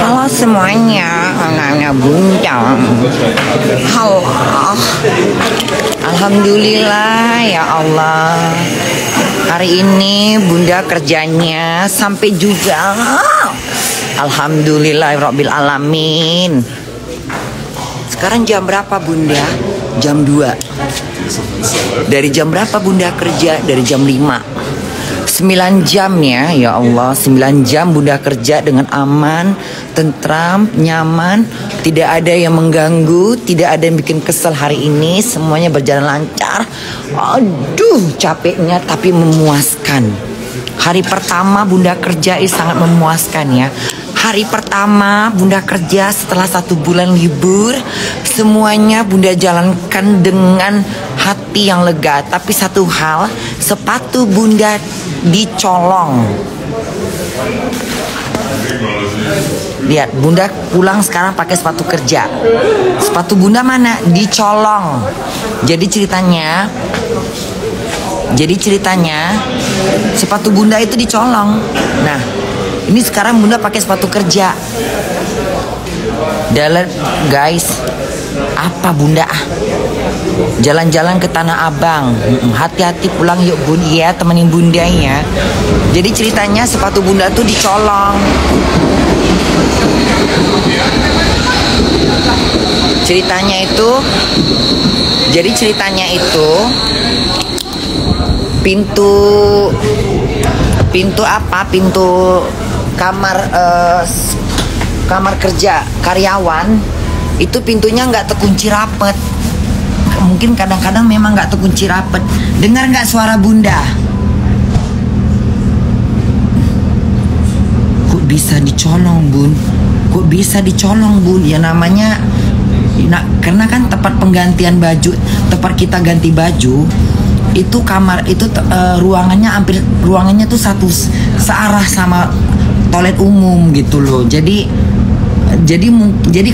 Halo semuanya, anaknya Bunda. Halo. Alhamdulillah ya Allah. Hari ini Bunda kerjanya sampai juga. Alhamdulillahirabbil alamin. Sekarang jam berapa Bunda? Jam 2. Dari jam berapa Bunda kerja? Dari jam 5. 9 jam ya Allah, 9 jam Bunda kerja dengan aman, tentram, nyaman, tidak ada yang mengganggu, tidak ada yang bikin kesel hari ini, semuanya berjalan lancar. Aduh, capeknya tapi memuaskan. Hari pertama Bunda kerja sangat memuaskan ya. Hari pertama Bunda kerja setelah 1 bulan libur, semuanya Bunda jalankan dengan hati yang lega. Tapi satu hal, sepatu Bunda dicolong. Lihat, Bunda pulang sekarang pakai sepatu kerja. Sepatu Bunda mana? Dicolong. Jadi ceritanya sepatu Bunda itu dicolong. Nah, ini sekarang Bunda pakai sepatu kerja. Jalan guys, apa Bunda? Jalan-jalan ke Tanah Abang. Hati-hati pulang yuk Bun ya, temenin Bunda ya. Jadi ceritanya sepatu Bunda tuh dicolong. Ceritanya itu pintu kamar kerja karyawan itu pintunya nggak terkunci rapet. Mungkin kadang-kadang memang nggak terkunci rapet. Dengar nggak suara Bunda? Kok bisa dicolong Bun? Kok bisa dicolong Bun? Ya namanya, karena kan tempat penggantian baju, tempat kita ganti baju. Itu kamar itu ruangannya tuh searah sama toilet umum gitu loh. Jadi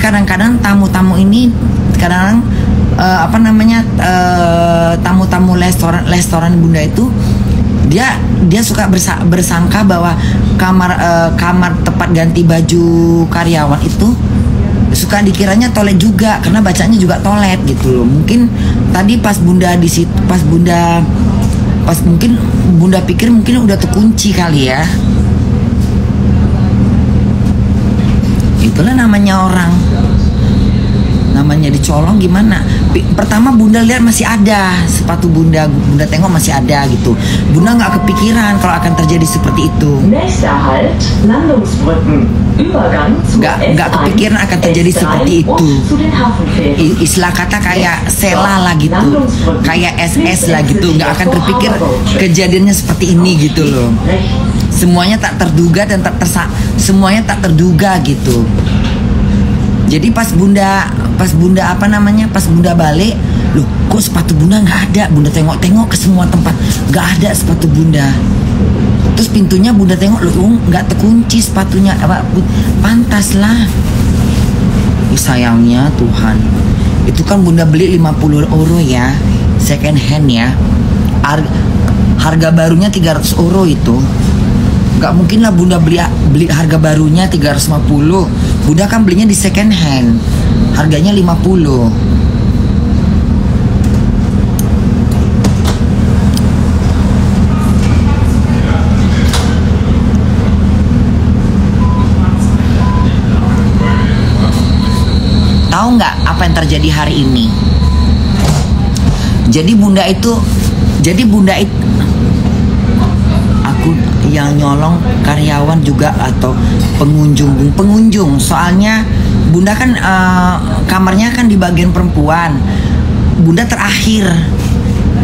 kadang-kadang tamu-tamu ini tamu-tamu restoran Bunda itu dia suka bersangka bahwa kamar tempat ganti baju karyawan itu suka dikiranya toilet juga, karena bacanya juga toilet gitu loh. Mungkin tadi pas Bunda di situ, mungkin Bunda pikir mungkin udah terkunci kali ya. Itulah namanya orang, namanya dicolong gimana. Pertama Bunda lihat masih ada sepatu Bunda tengok masih ada gitu. Bunda nggak kepikiran kalau akan terjadi seperti itu. Nggak kepikiran akan terjadi seperti itu. Istilah kata kayak sela lah gitu, kayak SS lah gitu. Nggak akan terpikir kejadiannya seperti ini gitu loh. Semuanya tak terduga dan semuanya tak terduga gitu. Jadi pas Bunda balik, loh kok sepatu Bunda nggak ada. Bunda tengok-tengok ke semua tempat, nggak ada sepatu Bunda. Terus pintunya Bunda tengok, loh nggak terkunci sepatunya. Pantas lah. Sayangnya Tuhan, itu kan Bunda beli 50 euro ya, second hand ya. Harga barunya 300 euro itu. Gak mungkin lah Bunda beli harga barunya 350. Bunda kan belinya di second hand, harganya 50. Tahu nggak apa yang terjadi hari ini? Jadi Bunda itu aku yang nyolong karyawan juga atau pengunjung. Soalnya Bunda kan kamarnya kan di bagian perempuan. Bunda terakhir.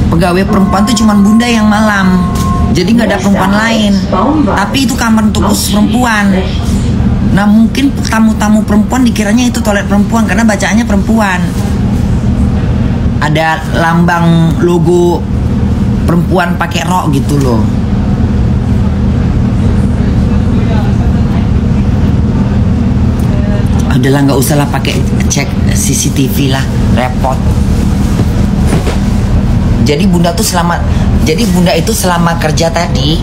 Pegawai perempuan tuh cuman Bunda yang malam. Jadi nggak ada perempuan lain. Tapi itu kamar untuk khusus perempuan. Nah mungkin tamu-tamu perempuan dikiranya itu toilet perempuan karena bacaannya perempuan. Ada lambang logo perempuan pakai rok gitu loh. Udahlah nggak usah lah pakai cek CCTV lah, repot. Jadi Bunda tuh selama Jadi bunda itu selama kerja tadi,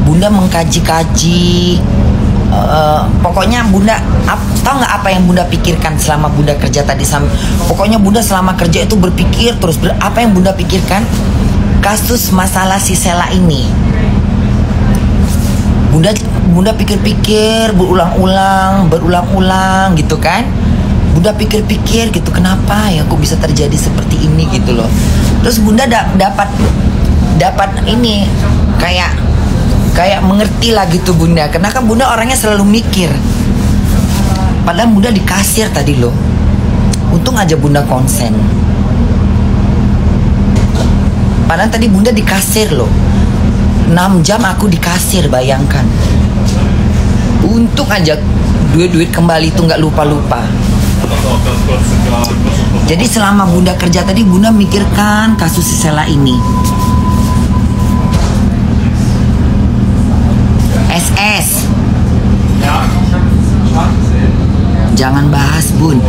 bunda mengkaji-kaji. Pokoknya bunda tahu nggak apa yang bunda pikirkan selama bunda kerja tadi? Pokoknya bunda selama kerja itu berpikir terus. Apa yang bunda pikirkan? Kasus masalah si Sela ini. Bunda pikir-pikir berulang-ulang gitu kan. Bunda pikir-pikir gitu, kenapa ya kok bisa terjadi seperti ini gitu loh. Terus bunda dapat ini kayak mengerti lah gitu bunda. Karena kan bunda orangnya selalu mikir. Padahal bunda di kasir tadi loh. Untung aja bunda konsen. Padahal tadi bunda di kasir loh. 6 jam aku di kasir, bayangkan. Untung aja duit kembali itu nggak lupa-lupa. Jadi selama bunda kerja tadi, bunda mikirkan kasus si Sela ini. SS. Jangan bahas bun.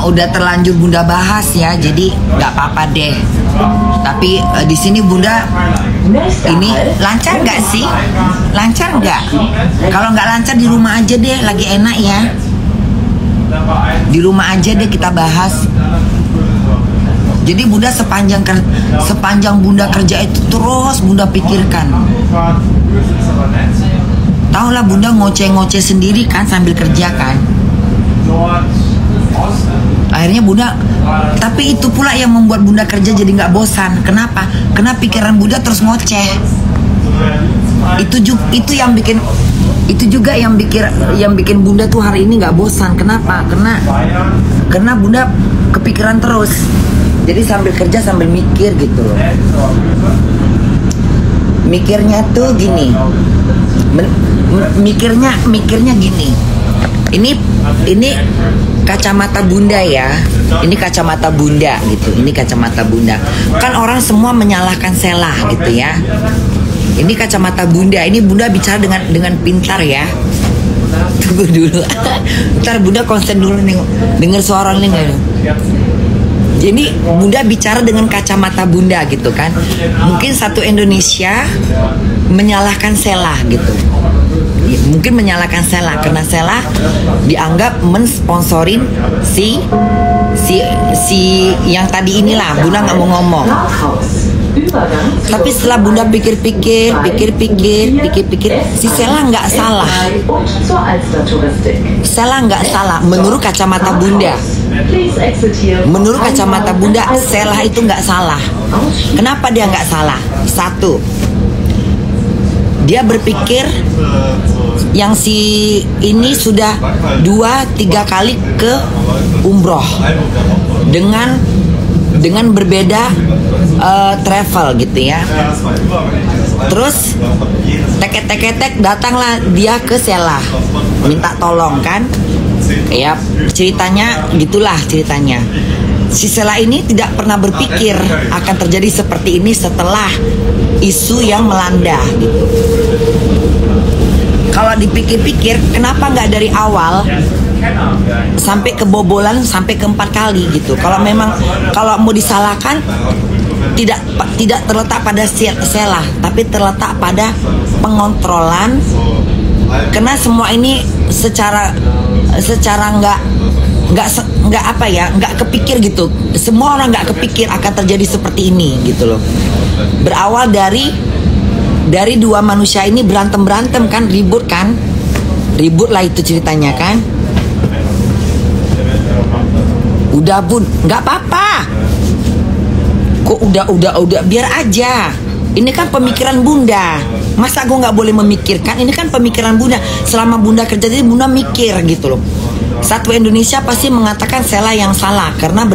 Udah terlanjur bunda bahas ya, jadi nggak apa-apa deh. Tapi di sini bunda ini lancar nggak sih? Lancar nggak? Kalau nggak lancar di rumah aja deh, lagi enak ya. Di rumah aja deh kita bahas. Jadi bunda sepanjang bunda kerja itu terus bunda pikirkan. Tahu lah bunda ngoceh-ngoceh sendiri kan sambil kerja kan. Akhirnya bunda, tapi itu pula yang membuat bunda kerja jadi nggak bosan. Kenapa? Karena pikiran bunda terus ngoceh. Itu juga yang bikin bunda tuh hari ini nggak bosan. Kenapa? Karena bunda kepikiran terus. Jadi sambil kerja sambil mikir gitu loh. Mikirnya tuh gini. Mikirnya gini. Ini kacamata bunda ya. Ini kacamata bunda gitu. Ini kacamata bunda. Kan orang semua menyalahkan Sela gitu ya. Ini kacamata bunda. Ini bunda bicara dengan pintar ya. Tunggu dulu. Ntar bunda konsen dulu nih. Dengar suara nih nggak? Jadi bunda bicara dengan kacamata bunda gitu kan. Mungkin satu Indonesia menyalahkan Sela gitu. Mungkin menyalahkan Sela karena Sela dianggap mensponsorin si yang tadi inilah. Bunda nggak mau ngomong. Tapi setelah bunda pikir-pikir, si Sela nggak salah. Sela nggak salah menurut kacamata bunda. Menurut kacamata bunda, Sela itu nggak salah. Kenapa dia nggak salah? Satu, dia berpikir yang si ini sudah 2-3 kali ke umroh dengan berbeda travel gitu ya. Terus tek datanglah dia ke Sela minta tolong kan. Ya ceritanya gitulah ceritanya. Si Sela ini tidak pernah berpikir akan terjadi seperti ini setelah isu yang melanda gitu. Kalau dipikir-pikir, kenapa nggak dari awal sampai kebobolan sampai ke 4 kali gitu? Kalau mau disalahkan tidak terletak pada Sela, tapi terletak pada pengontrolan. Karena semua ini secara nggak kepikir gitu. Semua orang nggak kepikir akan terjadi seperti ini gitu loh. Berawal dari dua manusia ini berantem kan, ribut lah itu ceritanya kan. Udah bun, nggak apa-apa. Kok udah biar aja. Ini kan pemikiran bunda. Masa gue nggak boleh memikirkan? Ini kan pemikiran bunda. Selama bunda kerja jadi bunda mikir gitu loh. Satu Indonesia pasti mengatakan Sela yang salah karena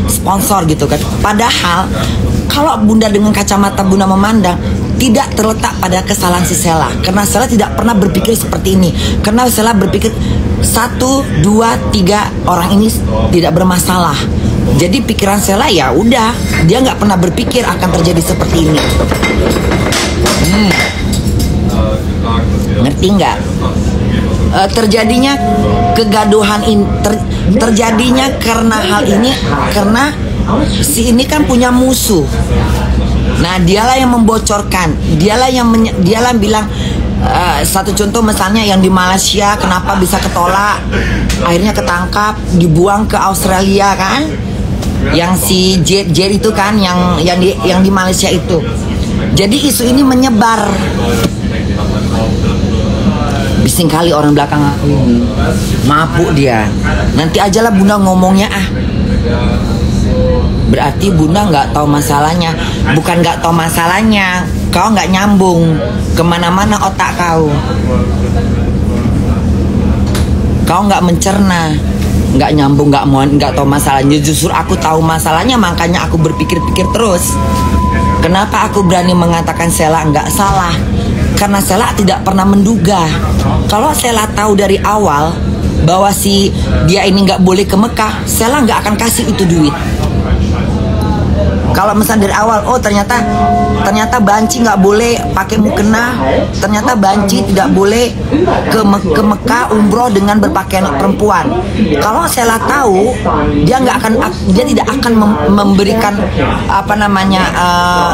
sponsor gitu kan. Padahal kalau bunda dengan kacamata bunda memandang, tidak terletak pada kesalahan si Sela. Karena Sela tidak pernah berpikir seperti ini. Karena Sela berpikir 1, 2, 3 orang ini tidak bermasalah. Jadi pikiran Sela ya udah, dia nggak pernah berpikir akan terjadi seperti ini. Ngerti nggak? Terjadinya kegaduhan ini terjadinya karena hal ini, karena si ini kan punya musuh. Nah, dialah yang membocorkan, dialah yang bilang, satu contoh misalnya yang di Malaysia kenapa bisa ketolak, akhirnya ketangkap, dibuang ke Australia kan, yang si Jet itu kan, yang di Malaysia itu. Jadi isu ini menyebar. Bising kali orang belakang aku ini, mabuk dia. Nanti ajalah Bunda ngomongnya ah. Berarti Bunda nggak tahu masalahnya. Bukan nggak tahu masalahnya, kau nggak nyambung kemana-mana otak kau. Kau nggak mencerna, nggak nyambung, nggak tahu masalahnya. Justru aku tahu masalahnya, makanya aku berpikir-pikir terus. Kenapa aku berani mengatakan Sela nggak salah? Karena Sela tidak pernah menduga. Kalau Sela tahu dari awal bahwa si dia ini nggak boleh ke Mekah, Sela nggak akan kasih itu duit. Kalau misalnya dari awal, oh ternyata banci nggak boleh pakai mukena, ternyata banci tidak boleh ke Mekah umroh dengan berpakaian perempuan. Kalau Sela tahu, dia tidak akan memberikan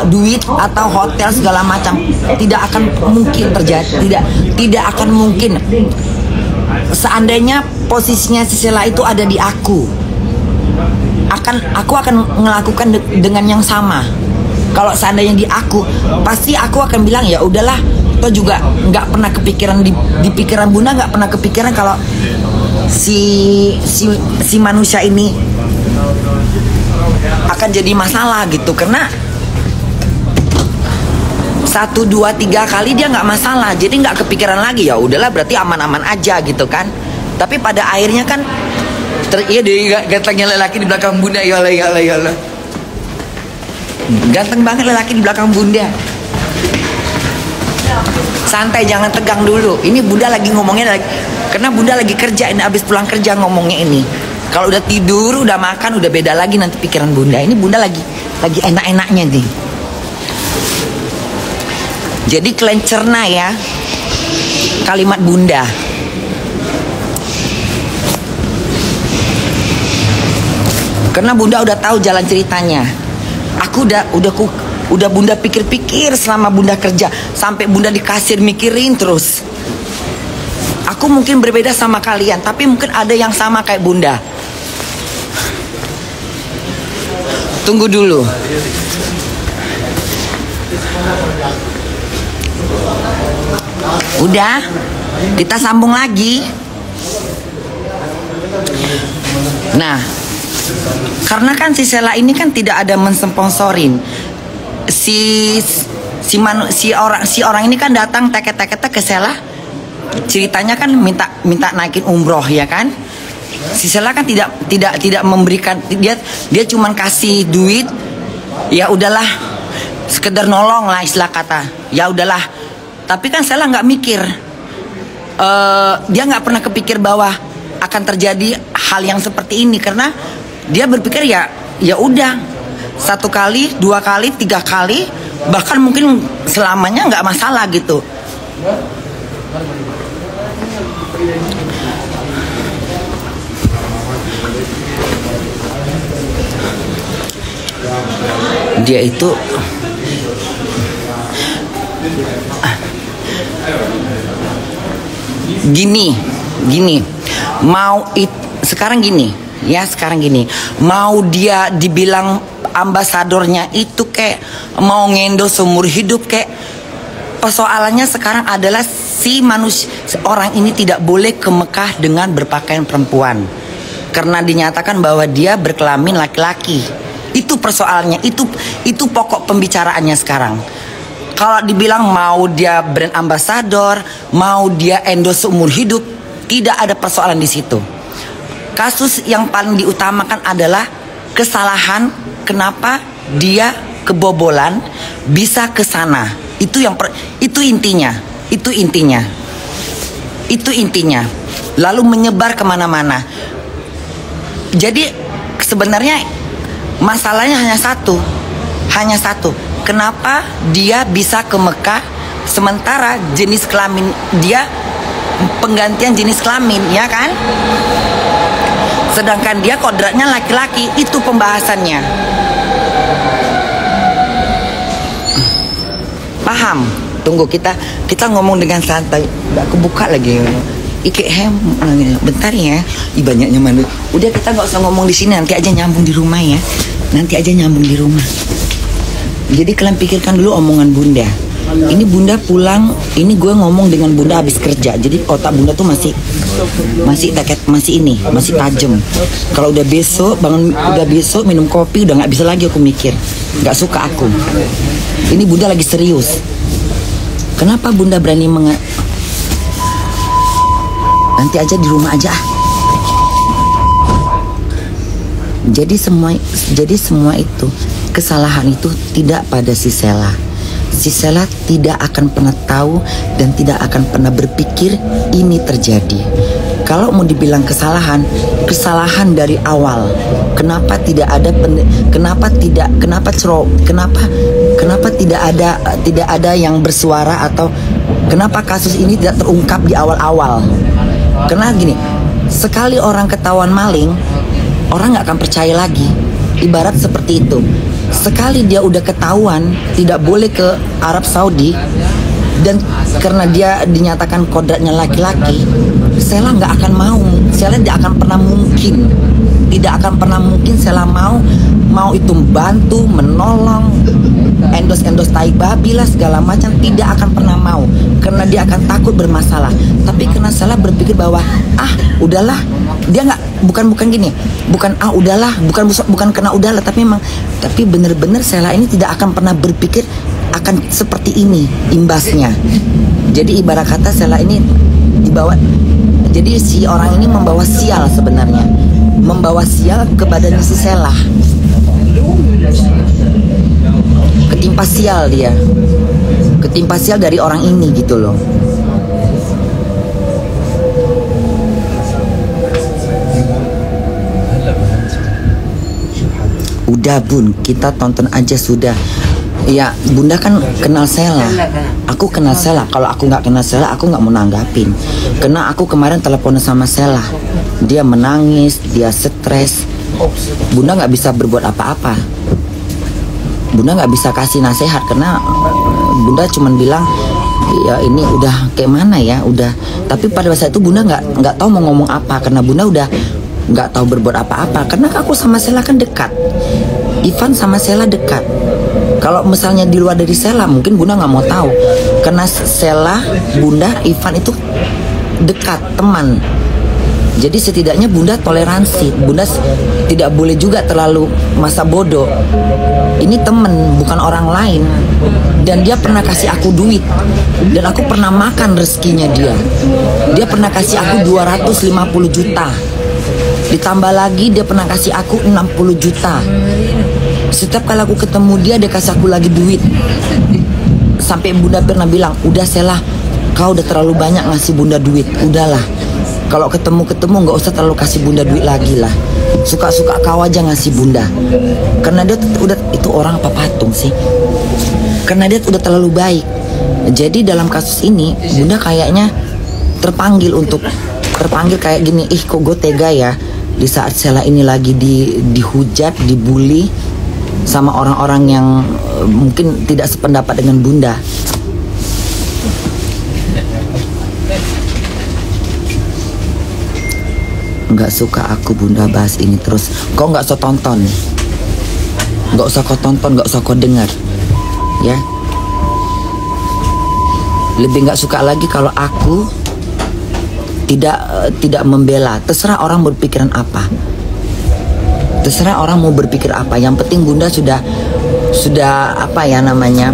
duit atau hotel segala macam. Tidak akan mungkin terjadi, tidak akan mungkin. Seandainya posisinya si Sela itu ada di aku akan melakukan dengan yang sama. Kalau seandainya di aku, pasti aku akan bilang ya udahlah. Toh juga nggak pernah kepikiran di pikiran Bunda, nggak pernah kepikiran kalau si manusia ini akan jadi masalah gitu. Karena 1, 2, 3 kali dia nggak masalah, jadi nggak kepikiran lagi, ya udahlah berarti aman-aman aja gitu kan. Tapi pada akhirnya kan iya deh, gantengnya lelaki di belakang Bunda, ya Allah. Ganteng banget lelaki di belakang Bunda. Santai, jangan tegang dulu. Ini Bunda lagi ngomongnya karena Bunda lagi kerja, ini abis pulang kerja ngomongnya ini. Kalau udah tidur, udah makan, udah beda lagi nanti pikiran Bunda. Ini Bunda lagi enak-enaknya nih. Jadi kalian cerna ya kalimat Bunda. Karena Bunda udah tahu jalan ceritanya. Aku udah Bunda pikir-pikir selama Bunda kerja, sampai Bunda di kasir mikirin terus. Aku mungkin berbeda sama kalian, tapi mungkin ada yang sama kayak Bunda. Tunggu dulu. Udah, kita sambung lagi. Nah, karena kan si Sela ini kan tidak ada mensponsorin. Si orang ini kan datang teket ke Sela. Ceritanya kan minta naikin umroh ya kan. Si Sela kan tidak memberikan, dia cuman kasih duit. Ya udahlah, sekedar nolong lah istilah kata. Ya udahlah. Tapi kan Sela nggak mikir. Dia nggak pernah kepikir bahwa akan terjadi hal yang seperti ini, karena dia berpikir ya udah 1 kali, 2 kali, 3 kali, bahkan mungkin selamanya nggak masalah gitu. Dia itu gini sekarang gini, mau dia dibilang ambasadornya itu kayak mau ngendos seumur hidup, kayak persoalannya sekarang adalah si orang ini tidak boleh ke Mekah dengan berpakaian perempuan karena dinyatakan bahwa dia berkelamin laki-laki. Itu persoalannya, itu pokok pembicaraannya sekarang. Kalau dibilang mau dia brand ambassador, mau dia endorse seumur hidup, tidak ada persoalan di situ. Kasus yang paling diutamakan adalah kesalahan kenapa dia kebobolan bisa ke sana. Itu intinya. Lalu menyebar kemana-mana. Jadi sebenarnya masalahnya hanya satu. Kenapa dia bisa ke Mekah sementara jenis kelamin dia penggantian jenis kelamin, ya kan? Sedangkan dia kodratnya laki-laki. Itu pembahasannya. Paham? Tunggu, kita ngomong dengan santai. Udah kebuka lagi. Bentar ya. Banyaknya mana? Udah, kita nggak usah ngomong di sini. Nanti aja nyambung di rumah ya. Nanti aja nyambung di rumah. Jadi kalian pikirkan dulu omongan Bunda. Ini Bunda pulang. Ini gue ngomong dengan Bunda habis kerja. Jadi otak Bunda tuh masih tajam. Kalau udah besok bangun, udah besok minum kopi, udah nggak bisa lagi aku mikir. Nggak suka aku. Ini Bunda lagi serius. Kenapa Bunda berani nanti aja di rumah aja. Jadi semua itu, kesalahan itu tidak pada si Sela. Si Sela tidak akan pernah tahu dan tidak akan pernah berpikir ini terjadi. Kalau mau dibilang kesalahan dari awal. Kenapa tidak ada tidak ada yang bersuara, atau kenapa kasus ini tidak terungkap di awal-awal? Karena gini, sekali orang ketahuan maling, orang nggak akan percaya lagi. Ibarat seperti itu. Sekali dia udah ketahuan tidak boleh ke Arab Saudi, dan karena dia dinyatakan kodratnya laki-laki, Sela nggak akan mau. Sela tidak akan pernah mungkin Sela mau itu bantu, menolong, endos tai babi lah segala macam, tidak akan pernah mau, karena dia akan takut bermasalah. Tapi karena Sela berpikir bahwa udahlah, dia bukan kena udahlah, tapi bener-bener Sela ini tidak akan pernah berpikir akan seperti ini imbasnya. Jadi ibarat kata Sela ini dibawa, jadi si orang ini membawa sial sebenarnya, membawa sial ke badannya si Sela. Ketimpa sial dia, ketimpa sial dari orang ini gitu loh. Udah Bun, kita tonton aja sudah. Ya Bunda kan kenal Sela, aku kenal Sela. Kalau aku nggak kenal Sela, aku nggak mau nanggapin. Karena aku kemarin telepon sama Sela, dia menangis, dia stres. Bunda nggak bisa berbuat apa-apa. Bunda nggak bisa kasih nasihat karena Bunda cuman bilang ya ini udah kayak mana ya, udah. Tapi pada saat itu Bunda nggak tahu mau ngomong apa, karena Bunda udah nggak tahu berbuat apa-apa. Karena aku sama Sela kan dekat, Ivan sama Sela dekat. Kalau misalnya di luar dari Sela mungkin Bunda nggak mau tahu, karena Sela, Bunda, Ivan itu dekat, teman. Jadi setidaknya Bunda toleransi. Bunda tidak boleh juga terlalu masa bodoh. Ini temen, bukan orang lain. Dan dia pernah kasih aku duit, dan aku pernah makan rezekinya dia. Dia pernah kasih aku 250 juta. Ditambah lagi dia pernah kasih aku 60 juta. Setiap kali aku ketemu dia kasih aku lagi duit. Sampai Bunda pernah bilang, udah Sela, kau udah terlalu banyak ngasih Bunda duit, udahlah. Kalau ketemu nggak usah terlalu kasih Bunda duit lagi lah. Suka-suka kau aja ngasih Bunda. Karena dia udah, itu orang apa patung sih? Karena dia udah terlalu baik. Jadi dalam kasus ini Bunda kayaknya terpanggil kayak gini. Kok gue tega ya, di saat Sela ini lagi dihujat, dibully sama orang-orang yang mungkin tidak sependapat dengan Bunda. Nggak suka aku Bunda bahas ini terus. Kau nggak usah tonton, nggak usah kau tonton, nggak usah kau dengar, ya. Lebih nggak suka lagi kalau aku tidak membela. Terserah orang berpikiran apa, terserah orang mau berpikir apa. Yang penting Bunda sudah apa ya namanya,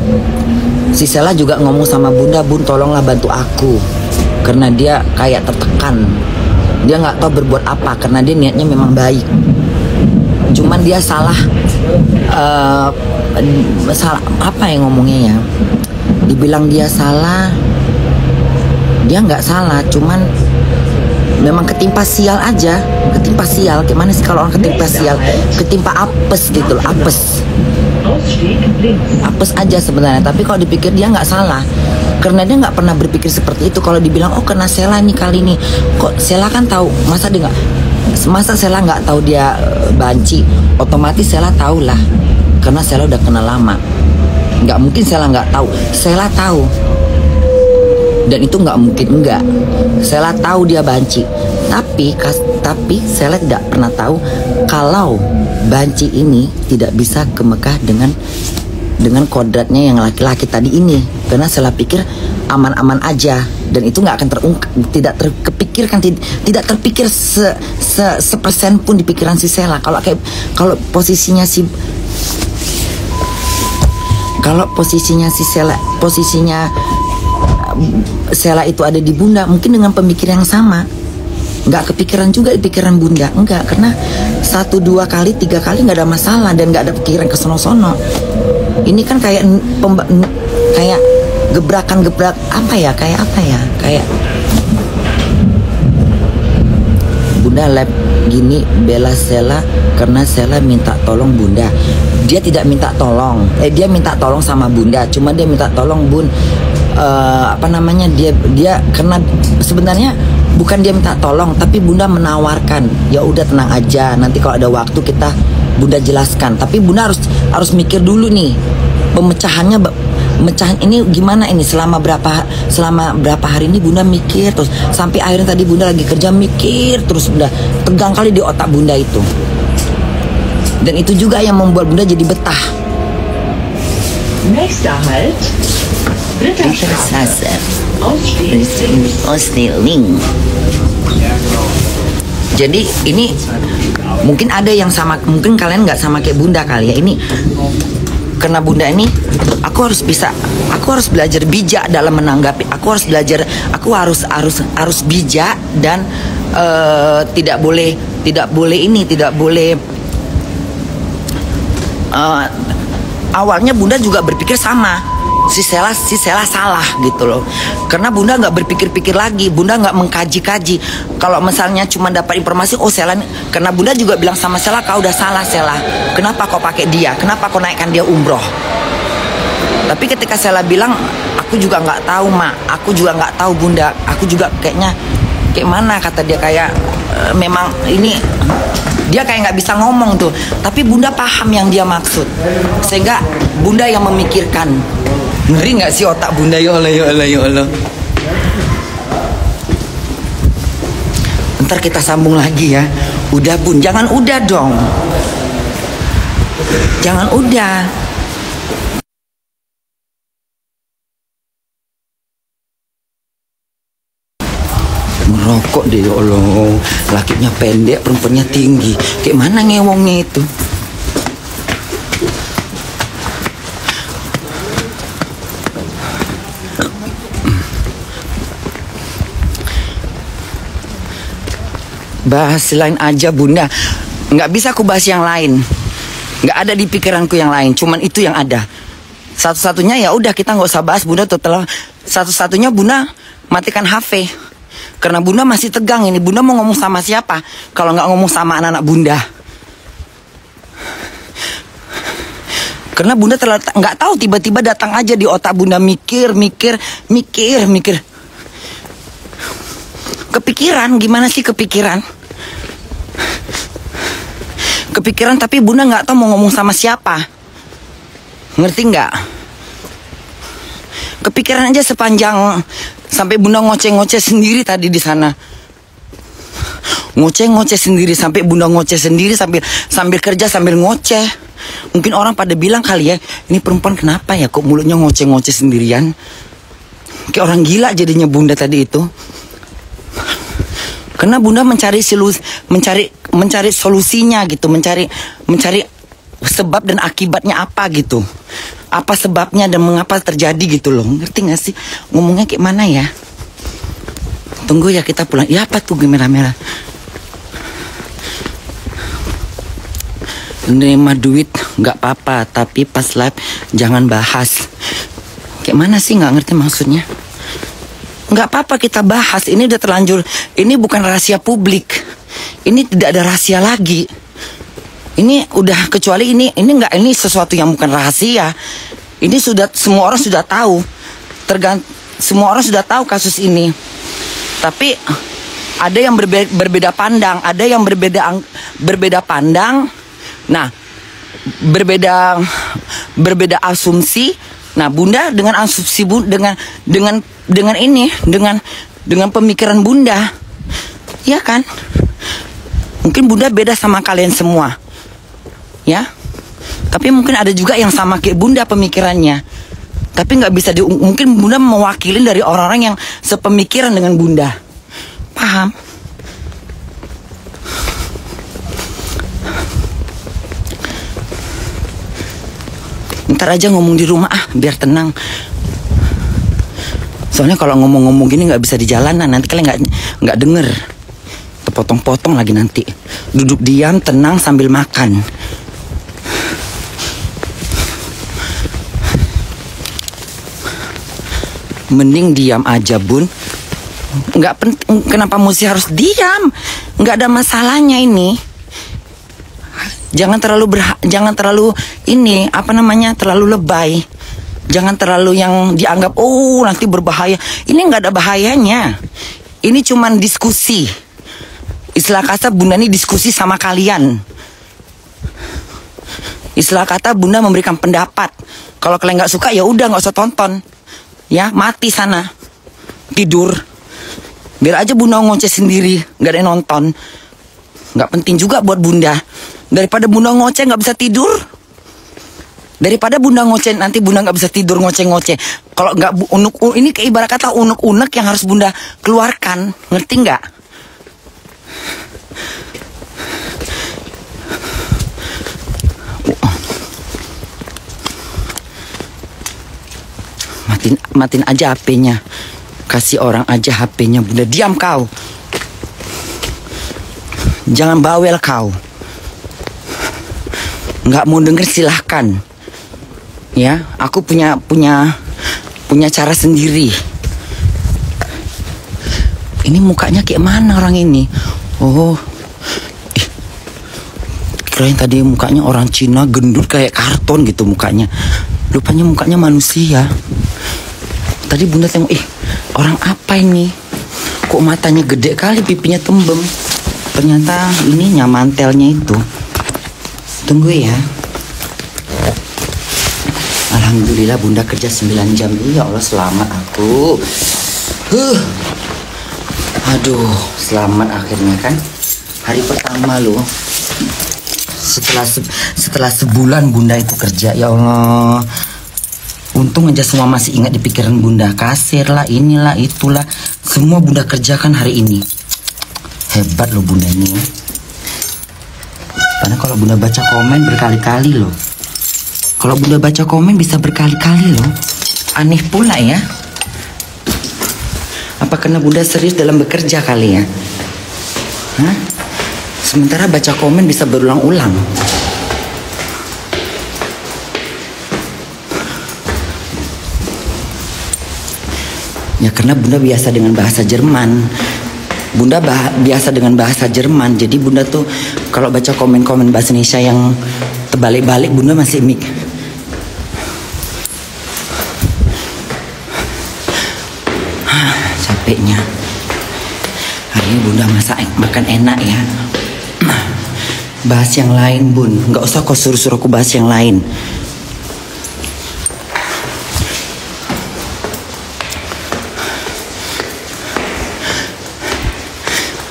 si Sela juga ngomong sama Bunda, Bun tolonglah bantu aku, karena dia kayak tertekan. Dia nggak tahu berbuat apa, karena dia niatnya memang baik. Cuman dia salah apa yang ngomongnya ya? Dibilang dia salah, dia nggak salah. Cuman memang ketimpa sial aja, ketimpa sial. Gimana sih kalau orang ketimpa sial? Ketimpa apes gitu loh, apes aja sebenarnya. Tapi kalau dipikir dia nggak salah, karena dia nggak pernah berpikir seperti itu. Kalau dibilang kena Sela nih kali ini, kok Sela kan tahu, masa dia nggak? Masa Sela nggak tahu dia banci? Otomatis Sela tahu lah, karena Sela udah kenal lama. Nggak mungkin Sela nggak tahu. Sela tahu, dan itu nggak mungkin enggak. Sela tahu dia banci, tapi Sela tidak pernah tahu kalau banci ini tidak bisa ke Mekah dengan kodratnya yang laki-laki tadi ini. Karena Sela pikir aman-aman aja, dan itu nggak akan terungkap, tidak terpikirkan, tidak terpikir sepersen pun di pikiran si Sela. Kalau posisinya si Sela itu ada di Bunda, mungkin dengan pemikiran yang sama. Nggak kepikiran juga di pikiran Bunda, enggak, karena 1, 2 kali, 3 kali nggak ada masalah dan nggak ada pikiran ke sono-sono. Ini kan kayak gebrak apa ya, kayak Bunda lab gini bela Sela karena Sela minta tolong Bunda. Dia tidak minta tolong, dia minta tolong sama Bunda, cuma dia minta tolong Bun, dia karena sebenarnya bukan dia minta tolong, tapi Bunda menawarkan, ya udah tenang aja, nanti kalau ada waktu Bunda jelaskan. Tapi Bunda harus mikir dulu nih, pemecahan ini gimana ini, selama berapa hari ini Bunda mikir terus, sampai akhirnya tadi Bunda lagi kerja mikir terus, Bunda tegang kali di otak Bunda itu. Dan itu juga yang membuat Bunda jadi betah. Nächster Halt, Ritterstraße, Ausstelling. Jadi ini mungkin ada yang sama, mungkin kalian nggak sama kayak Bunda kali ya. Ini karena Bunda ini, aku harus belajar bijak dalam menanggapi. Aku harus bijak dan tidak boleh awalnya Bunda juga berpikir sama, si Sela salah gitu loh, karena Bunda nggak berpikir-pikir lagi, Bunda nggak mengkaji-kaji. Kalau misalnya cuma dapat informasi, oh Sela, karena Bunda juga bilang sama Sela, kau udah salah Sela, kenapa kau pakai dia, kenapa kau naikkan dia umroh. Tapi ketika Sela bilang, aku juga nggak tahu Mak, aku juga nggak tahu Bunda, aku juga kayak mana, kata dia, kayak memang ini dia kayak nggak bisa ngomong tuh, tapi Bunda paham yang dia maksud, sehingga Bunda yang memikirkan. Ngeri nggak sih otak Bunda? Ya Allah. Ntar kita sambung lagi ya. Udah Bun, jangan udah dong, jangan udah. Merokok deh, ya Allah. Lakinya pendek, perempuannya tinggi. Kayak mana ngewongnya itu? Bahas lain aja Bunda. Nggak bisa aku bahas yang lain. Nggak ada di pikiranku yang lain. Cuman itu yang ada. Satu-satunya ya udah, kita nggak usah bahas Bunda. Total satu-satunya Bunda matikan HP. Karena Bunda masih tegang ini. Bunda mau ngomong sama siapa kalau nggak ngomong sama anak-anak Bunda? Karena Bunda nggak tahu, tiba-tiba datang aja di otak Bunda, mikir. Kepikiran, gimana sih kepikiran? Kepikiran tapi Bunda nggak tahu mau ngomong sama siapa. Ngerti nggak? Kepikiran aja sepanjang sampai Bunda ngoceh-ngoceh sendiri tadi di sana. Ngoceh-ngoceh sendiri, sampai Bunda ngoceh sendiri sambil kerja sambil ngoceh. Mungkin orang pada bilang kali ya, ini perempuan kenapa ya kok mulutnya ngoceh-ngoceh sendirian? Kayak orang gila jadinya Bunda tadi itu. Karena Bunda mencari solusinya gitu, mencari sebab dan akibatnya apa gitu. Apa sebabnya dan mengapa terjadi gitu loh. Ngerti gak sih? Ngomongnya kayak mana ya? Tunggu ya, kita pulang. Ya apa tuh merah-merah? Nerima duit gak apa-apa, tapi pas live jangan bahas. Kayak mana sih, gak ngerti maksudnya. Gak apa-apa kita bahas. Ini udah terlanjur. Ini bukan rahasia publik. Ini tidak ada rahasia lagi. Ini udah, kecuali ini sesuatu yang bukan rahasia. Ini sudah, semua orang sudah tahu. Semua orang sudah tahu kasus ini. Tapi ada yang berbeda pandang, ada yang berbeda pandang. Nah, berbeda asumsi. Nah, Bunda dengan asumsi dengan pemikiran Bunda, ya kan? Mungkin Bunda beda sama kalian semua, ya. Tapi mungkin ada juga yang sama kayak Bunda pemikirannya. Tapi nggak bisa mungkin Bunda mewakili dari orang-orang yang sepemikiran dengan Bunda. Paham? Ntar aja ngomong di rumah biar tenang. Soalnya kalau ngomong-ngomong gini nggak bisa di jalanan, nanti kalian nggak denger. Terpotong-potong lagi nanti. Duduk diam, tenang sambil makan. Mending diam aja, Bun. Nggak penting. Kenapa mesti harus diam? Nggak ada masalahnya ini. Jangan terlalu ini terlalu lebay. Jangan terlalu yang dianggap nanti berbahaya. Ini nggak ada bahayanya. Ini cuman diskusi. Istilah kata Bunda ini diskusi sama kalian. Istilah kata Bunda memberikan pendapat. Kalau kalian nggak suka ya udah nggak usah tonton. Ya, mati sana. Tidur. Biar aja Bunda ngoceh sendiri, nggak ada yang nonton. Nggak penting juga buat Bunda. Daripada Bunda ngoceh nggak bisa tidur. Daripada Bunda ngoceh nanti Bunda nggak bisa tidur ngoceh-ngoceh. Kalau nggak ini kayak ibarat kata unek-unek yang harus Bunda keluarkan. Ngerti nggak? Matiin aja HP-nya. Kasih orang aja HP-nya. Bunda diam kau. Jangan bawel kau. Nggak mau denger silahkan. Ya, aku punya cara sendiri. Ini mukanya kayak mana orang ini? Kirain tadi mukanya orang Cina gendut kayak karton gitu mukanya. Rupanya mukanya manusia. Tadi Bunda tengok, orang apa ini? Kok matanya gede kali, pipinya tembem. Ternyata ininya mantelnya itu. Tunggu ya. Alhamdulillah Bunda kerja 9 jam dulu. Ya Allah, selamat aku. Aduh, selamat akhirnya kan. Hari pertama loh. Setelah sebulan Bunda itu kerja. Ya Allah. Untung aja semua masih ingat di pikiran Bunda. Kasir lah, inilah, itulah. Semua Bunda kerjakan hari ini. Hebat loh Bunda ini. Karena kalau Bunda baca komen berkali-kali loh. Kalau Bunda baca komen bisa berkali-kali loh. Aneh pula ya. Apa karena Bunda serius dalam bekerja kali ya? Hah? Sementara baca komen bisa berulang-ulang. Ya karena Bunda biasa dengan bahasa Jerman. Bunda biasa dengan bahasa Jerman. Jadi Bunda tuh kalau baca komen-komen bahasa Indonesia yang terbalik-balik Bunda masih capeknya. Hari ini Bunda makan enak ya. Bahas yang lain Bun. Nggak usah kau suruh-suruh aku bahas yang lain.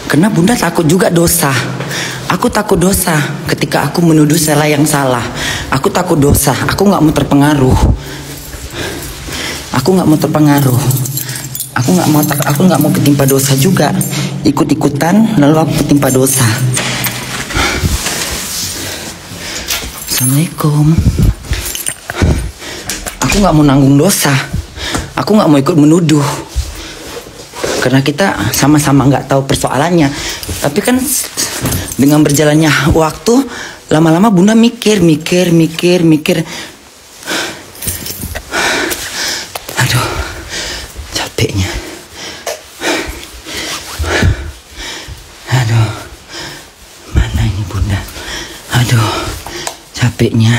Karena Bunda takut juga dosa. Aku takut dosa ketika aku menuduh Sela yang salah. Aku takut dosa. Aku nggak mau terpengaruh. Aku nggak mau terpengaruh. Aku nggak mau ketimpa dosa juga. Ikut-ikutan lalu aku ketimpa dosa. Assalamualaikum. Aku nggak mau nanggung dosa. Aku nggak mau ikut menuduh. Karena kita sama-sama nggak tahu persoalannya. Tapi kan dengan berjalannya waktu, lama-lama Bunda mikir. Aduh, capeknya. Aduh, mana ini Bunda? Aduh, capeknya.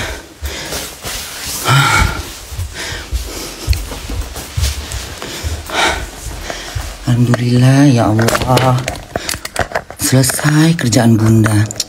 Alhamdulillah ya Allah. selesai kerjaan Bunda.